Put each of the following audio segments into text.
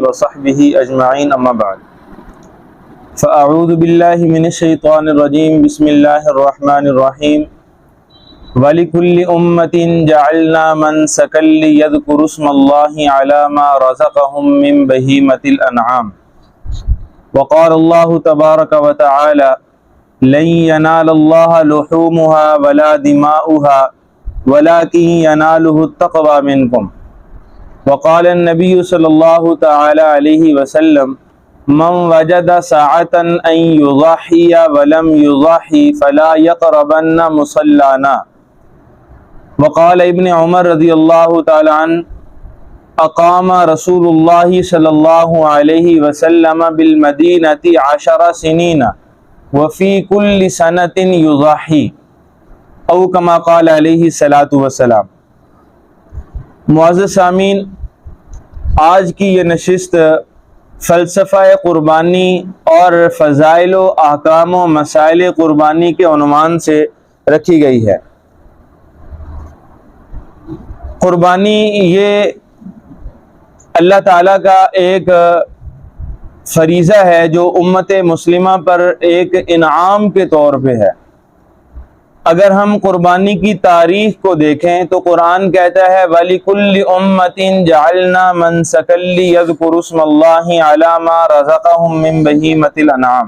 وصحبه أجمعين أما بعد فأعوذ بالله من الشيطان الرجيم بسم الله الرحمن الرحيم وَلِكُلِّ أُمَّةٍ جَعَلْنَا مَنْسَكًا لِيَذْكُرُوا اسْمَ اللَّهِ عَلَى مَا رَزَقَهُم مِّن بَهِيمَةِ الْأَنْعَامِ وقال الله تبارك وتعالى لن ينال الله لحومها ولا دماؤها ولكن يناله التقوى منكم وقال النبي صلى الله تعالى عليه وسلم من وجد ساعة أن يضحي ولم يضحي فلا يقربن مصلانا وقال ابن عمر رضی اللہ تعالی عنہ اقام رسول اللہ صلی اللہ علیہ وسلم بالمدینة 10 سنین وفی کل سنة یضحی او کما قال علیہ الصلاۃ والسلام۔ معزز سامعین، آج کی یہ نشست فلسفہ قربانی اور فضائل و احکام و مسائل قربانی کے عنوان سے رکھی گئی ہے۔ قربانی یہ اللہ تعالیٰ کا ایک فریضہ ہے جو امت مسلمہ پر ایک انعام کے طور پہ ہے۔ اگر ہم قربانی کی تاریخ کو دیکھیں تو قرآن کہتا ہے وَلِكُلِّ أُمَّةٍ جَعَلْنَا مَنْسَكًا لِيَذْكُرُوا اسْمَ اللَّهِ عَلَى مَا رَزَقَهُم مِّن بَهِيمَةِ الْأَنْعَامِ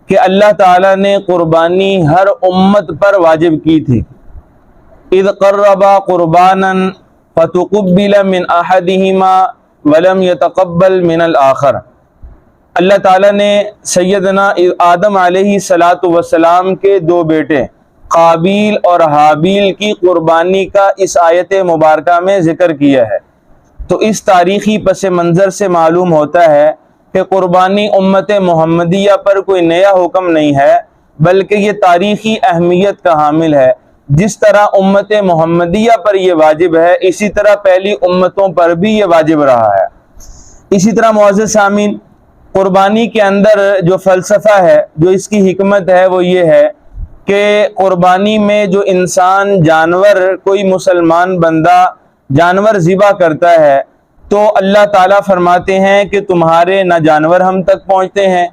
کہ اللہ تعالیٰ نے قربانی ہر امت پر واجب کی تھی۔ اِذْ قَرَّبَا قُرْبَانًا فَتُقُبِّلَ مِنْ أَحَدِهِمَا وَلَمْ يَتَقَبَّلْ مِنَ الْآخَرِ۔ اللہ تعالیٰ نے سیدنا آدم علیہ السلام کے دو بیٹے قابیل اور حابیل کی قربانی کا اس آیت مبارکہ میں ذکر کیا ہے۔ تو اس تاریخی پس منظر سے معلوم ہوتا ہے کہ قربانی امت محمدیہ پر کوئی نیا حکم نہیں ہے، بلکہ یہ تاریخی اہمیت کا حامل ہے۔ جس طرح امت محمدیہ پر یہ واجب ہے، اسی طرح پہلی امتوں پر بھی یہ واجب رہا ہے۔ اسی طرح معزز سامعین، قربانی کے اندر جو فلسفہ ہے، جو اس کی حکمت ہے، وہ یہ ہے کہ قربانی میں جو انسان جانور، کوئی مسلمان بندہ جانور ذبح کرتا ہے تو اللہ تعالیٰ فرماتے ہیں کہ تمہارے نہ جانور ہم تک پہنچتے ہیں،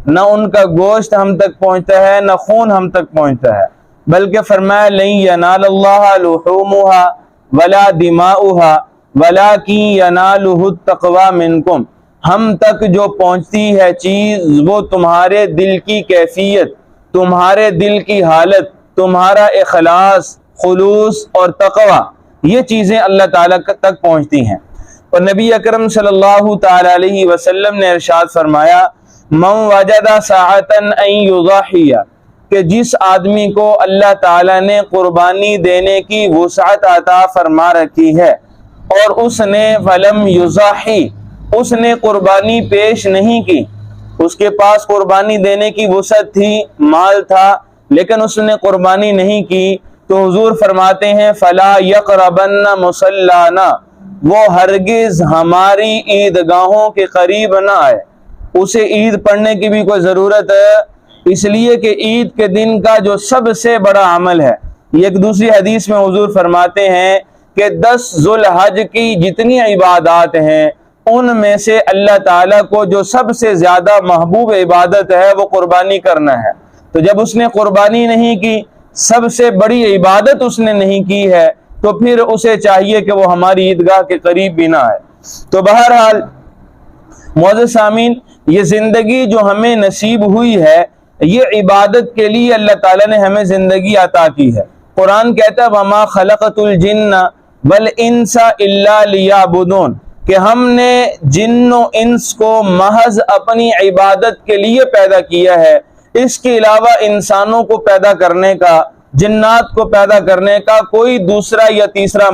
نہ ان کا گوشت ہم تک پہنچتا ہے، نہ خون ہم تک پہنچتا ہے، بلکہ فرمایا لن ینال اللہ لحومها ولا دماؤها ولکن ینالہ التقوی منکم۔ ہم تک جو پہنچتی ہے چیز وہ تمہارے دل کی کیفیت، تمہارے دل کی حالت، تمہارا اخلاص، خلوص اور تقوی، یہ چیزیں اللہ تعالیٰ تک پہنچتی ہیں۔ اور نبی اکرم صلی اللہ تعالی علیہ وسلم نے ارشاد فرمایا من وجد ساعة ان یضحی کہ جس آدمی کو اللہ تعالیٰ نے قربانی دینے کی وسعت عطا فرما رکھی ہے اور اس نے فلم یضحی، اس نے قربانی پیش نہیں کی، اس کے پاس قربانی دینے کی وسعت تھی، مال تھا، لیکن اس نے قربانی نہیں کی، تو حضور فرماتے ہیں فلا یقربن مصلانا، وہ ہرگز ہماری عیدگاہوں کے قریب نہ آئے۔ اسے عید پڑھنے کی بھی کوئی ضرورت ہے، اس لیے کہ عید کے دن کا جو سب سے بڑا عمل ہے، یہ ایک دوسری حدیث میں حضور فرماتے ہیں کہ 10 ذو الحج کی جتنی عبادات ہیں ان میں سے اللہ تعالیٰ کو جو سب سے زیادہ محبوب عبادت ہے وہ قربانی کرنا ہے۔ تو جب اس نے قربانی نہیں کی، سب سے بڑی عبادت اس نے نہیں کی ہے، تو پھر اسے چاہیے کہ وہ ہماری عیدگاہ کے قریب بھی نہ آئے۔ تو بہرحال معزز سامعین، یہ زندگی جو ہمیں نصیب ہوئی ہے، یہ عبادت کے لیے اللہ تعالیٰ نے ہمیں زندگی عطا کی ہے۔ قرآن کہتا ہے وَمَا خَلَقَتُ الْجِنَّ وَالْإِنسَ إِلَّا لِيَعْبُدُونَ کہ ہم نے جن و انس کو محض اپنی عبادت کے لیے پیدا کیا ہے، اس کے علاوہ انسانوں کو پیدا کرنے کا، جنات کو پیدا کرنے کا کوئی دوسرا تیسرا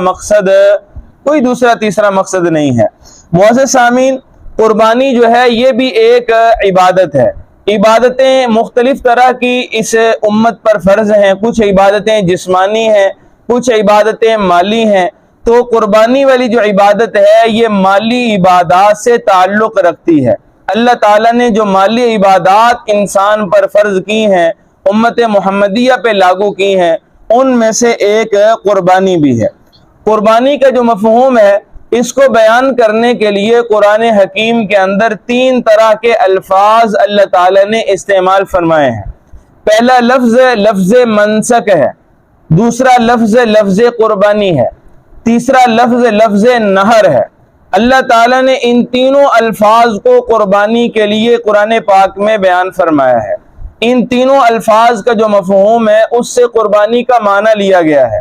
مقصد نہیں ہے۔ معزز سامعین، قربانی جو ہے یہ بھی ایک عبادت ہے۔ عبادتیں مختلف طرح کی اس امت پر فرض ہیں، کچھ عبادتیں جسمانی ہیں، کچھ عبادتیں مالی ہیں۔ تو قربانی والی جو عبادت ہے یہ مالی عبادات سے تعلق رکھتی ہے۔ اللہ تعالیٰ نے جو مالی عبادات انسان پر فرض کی ہیں، امت محمدیہ پہ لاگو کی ہیں، ان میں سے ایک قربانی بھی ہے۔ قربانی کا جو مفہوم ہے اس کو بیان کرنے کے لیے قرآن حکیم کے اندر 3 طرح کے الفاظ اللہ تعالیٰ نے استعمال فرمائے ہیں۔ پہلا لفظ لفظ منسک ہے، دوسرا لفظ لفظ قربانی ہے، تیسرا لفظ لفظ نہر ہے۔ اللہ تعالیٰ نے ان تینوں الفاظ کو قربانی کے لیے قرآن پاک میں بیان فرمایا ہے۔ ان تینوں الفاظ کا جو مفہوم ہے اس سے قربانی کا معنی لیا گیا ہے۔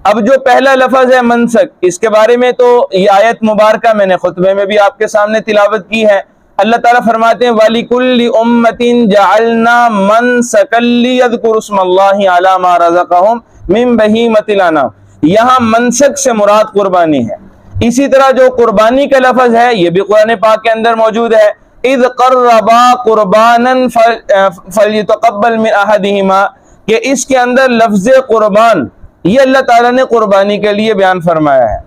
اب جو پہلا لفظ ہے منسک، اس کے بارے میں تو یہ آیت مبارکہ میں نے خطبے میں بھی آپ کے سامنے تلاوت کی ہے۔ اللہ تعالیٰ فرماتے ہیں وَلِكُلِّ أُمَّةٍ جَعَلْنَا مَنْسَكًا لِيَذْكُرُوا اسْمَ اللَّهِ عَلَى مَا رَزَقَهُمْ مِنْ بَهِيمَةِ الْأَنْعَامِ، یہاں منسک سے مراد قربانی ہے۔ اسی طرح جو قربانی کا لفظ ہے یہ بھی قرآن پاک کے اندر موجود ہے، اِذْ قَرَّبَا قُرْبَانًا فَلْيُتَقَبَّلْ مِنْ أَحَدِهِمَا، کہ اس کے اندر لفظ قربان یہ اللہ تعالیٰ نے قربانی کے لیے بیان فرمایا ہے۔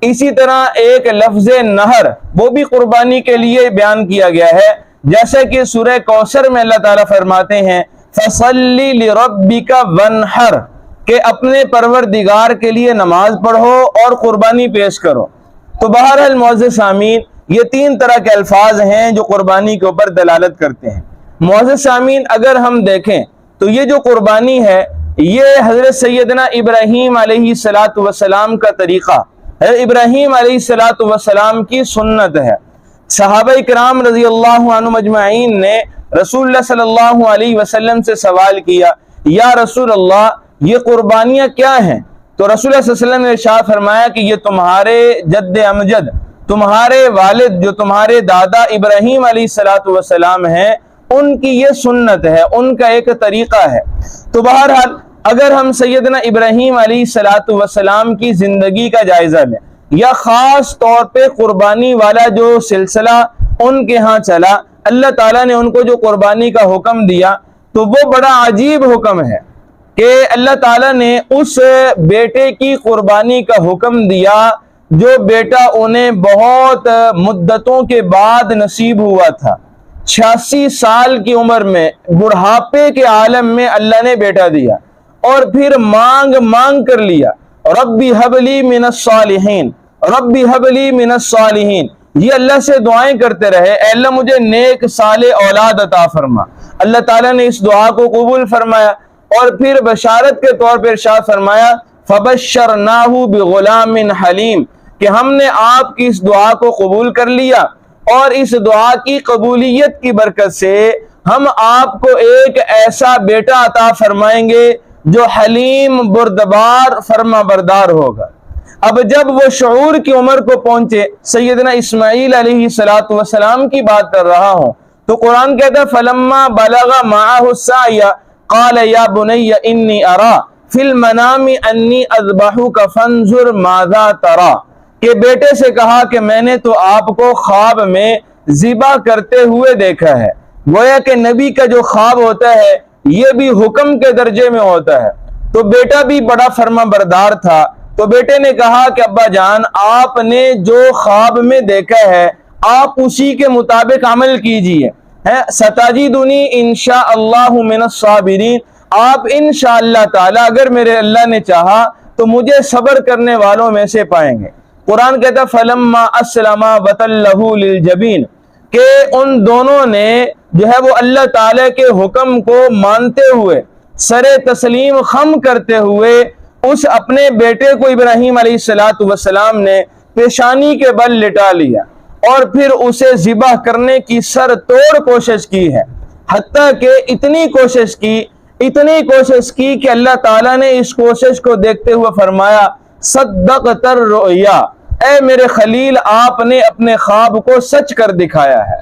اسی طرح ایک لفظ نہر وہ بھی قربانی کے لیے بیان کیا گیا ہے، جیسا کہ سورہ کوثر میں اللہ تعالیٰ فرماتے ہیں فَصَلِّ لِرَبِّكَ وَانْحَرْ، کہ اپنے پروردگار کے لیے نماز پڑھو اور قربانی پیش کرو۔ تو بہرحال معزز سامعین، یہ 3 طرح کے الفاظ ہیں جو قربانی کے اوپر دلالت کرتے ہیں۔ معزز سامعین، اگر ہم دیکھیں تو یہ جو قربانی ہے یہ حضرت سیدنا ابراہیم علیہ السلام کا طریقہ، حضرت ابراہیم علیہ السلام کی سنت ہے۔ صحابہ کرام رضی اللہ عنہم اجمعین نے رسول اللہ صلی اللہ علیہ وسلم سے سوال کیا، یا رسول اللہ یہ قربانیاں کیا ہیں؟ تو رسول اللہ صلی اللہ علیہ وسلم نے ارشاد فرمایا کہ یہ تمہارے جد امجد، تمہارے والد جو تمہارے دادا ابراہیم علیہ السلام ہیں، ان کی یہ سنت ہے، ان کا ایک طریقہ ہے۔ تو بہرحال اگر ہم سیدنا ابراہیم علیہ السلام کی زندگی کا جائزہ لیں، یا خاص طور پہ قربانی والا جو سلسلہ ان کے ہاں چلا، اللہ تعالیٰ نے ان کو جو قربانی کا حکم دیا تو وہ بڑا عجیب حکم ہے کہ اللہ تعالیٰ نے اس بیٹے کی قربانی کا حکم دیا جو بیٹا انہیں بہت مدتوں کے بعد نصیب ہوا تھا۔ 86 سال کی عمر میں بڑھاپے کے عالم میں اللہ نے بیٹا دیا، اور پھر مانگ مانگ کر لیا ربی حبلی من الصالحین، ربی حبلی من الصالحین، یہ اللہ سے دعائیں کرتے رہے، اے اللہ مجھے نیک صالح اولاد عطا فرما۔ اللہ تعالیٰ نے اس دعا کو قبول فرمایا، اور پھر بشارت کے طور پر ارشاد فرمایا فَبَشَّرْنَاهُ بِغُلَامٍ حَلِيمٍ، کہ ہم نے آپ کی اس دعا کو قبول کر لیا، اور اس دعا کی قبولیت کی برکت سے ہم آپ کو ایک ایسا بیٹا عطا فرمائیں گے جو حلیم، بردبار، فرما بردار ہوگا۔ اب جب وہ شعور کی عمر کو پہنچے، سیدنا اسماعیل علیہ السلام کی بات کر رہا ہوں، تو قرآن کہتا ہے فَلَمَّا بَلَغَ مَعَهُ السَّعْيَ قَالَ يَا بُنَيَّ إِنِّي أَرَى فِي الْمَنَامِ أَنِّي أَذْبَحُكَ فَانْظُرْ مَاذَا تَرَى، کہ بیٹے سے کہا کہ میں نے تو آپ کو خواب میں ذبح کرتے ہوئے دیکھا ہے۔ گویا کہ نبی کا جو خواب ہوتا ہے یہ بھی حکم کے درجے میں ہوتا ہے، تو بیٹا بھی بڑا فرما بردار تھا، تو بیٹے نے کہا کہ ابا جان آپ نے جو خواب میں دیکھا ہے آپ اسی کے مطابق عمل کیجئے، ستجدنی انشاءاللہ من الصابرین، آپ انشاءاللہ تعالی اگر میرے اللہ نے چاہا تو مجھے صبر کرنے والوں میں سے پائیں گے۔ قرآن کہتا فلما اسلما وتلہ للجبین، کہ ان دونوں نے جو ہے وہ اللہ تعالیٰ کے حکم کو مانتے ہوئے، سر تسلیم خم کرتے ہوئے اس اپنے بیٹے کو ابراہیم علیہ السلام نے پیشانی کے بل لٹا لیا، اور پھر اسے ذبح کرنے کی سر توڑ کوشش کی ہے، حتیٰ کہ اتنی کوشش کی کہ اللہ تعالیٰ نے اس کوشش کو دیکھتے ہوئے فرمایا صدقت الرؤیا، اے میرے خلیل آپ نے اپنے خواب کو سچ کر دکھایا ہے،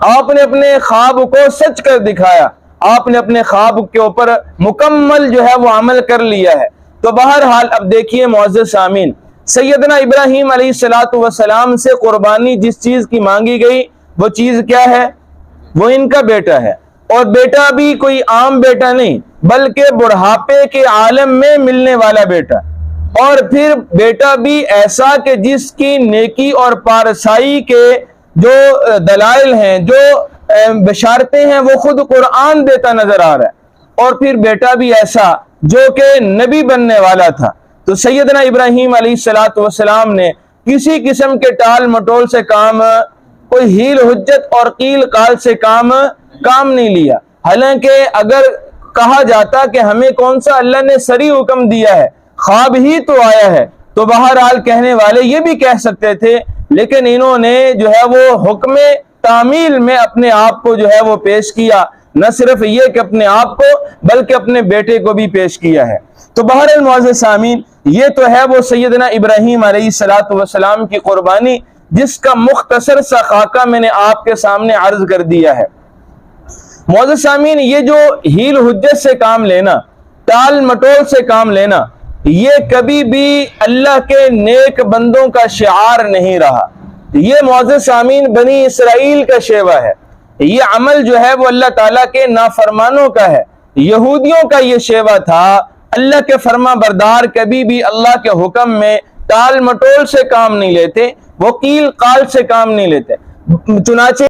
آپ نے اپنے خواب کو سچ کر دکھایا، آپ نے اپنے خواب کے اوپر مکمل جو ہے وہ عمل کر لیا ہے۔ تو بہرحال اب دیکھیے معزز سامعین، سیدنا ابراہیم علیہ السلام سے قربانی جس چیز کی مانگی گئی وہ چیز کیا ہے؟ وہ ان کا بیٹا ہے، اور بیٹا بھی کوئی عام بیٹا نہیں بلکہ بڑھاپے کے عالم میں ملنے والا بیٹا، اور پھر بیٹا بھی ایسا کہ جس کی نیکی اور پارسائی کے جو دلائل ہیں، جو بشارتیں ہیں وہ خود قرآن دیتا نظر آ رہا ہے، اور پھر بیٹا بھی ایسا جو کہ نبی بننے والا تھا۔ تو سیدنا ابراہیم علیہ السلام نے کسی قسم کے ٹال مٹول سے کام، کوئی ہیل حجت اور قیل قال سے کام نہیں لیا۔ حالانکہ اگر کہا جاتا کہ ہمیں کون سا اللہ نے سری حکم دیا ہے، خواب ہی تو آیا ہے، تو بہرحال کہنے والے یہ بھی کہہ سکتے تھے، لیکن انہوں نے جو ہے وہ حکم تعمیل میں اپنے آپ کو جو ہے وہ پیش کیا، نہ صرف یہ کہ اپنے آپ کو بلکہ اپنے بیٹے کو بھی پیش کیا ہے۔ تو بہرحال معزز سامعین، یہ تو ہے وہ سیدنا ابراہیم علیہ السلام کی قربانی، جس کا مختصر سا خاکہ میں نے آپ کے سامنے عرض کر دیا ہے۔ معزز سامعین، یہ جو ہیل حجت سے کام لینا، ٹال مٹول سے کام لینا، یہ کبھی بھی اللہ کے نیک بندوں کا شعار نہیں رہا۔ یہ معزز سامعین بنی اسرائیل کا شیوہ ہے۔ یہ عمل جو ہے وہ اللہ تعالیٰ کے نافرمانوں کا ہے۔ یہودیوں کا یہ شیوہ تھا۔ اللہ کے فرما بردار کبھی بھی اللہ کے حکم میں ٹال مٹول سے کام نہیں لیتے، وہ قیل قال سے کام نہیں لیتے۔ چنانچہ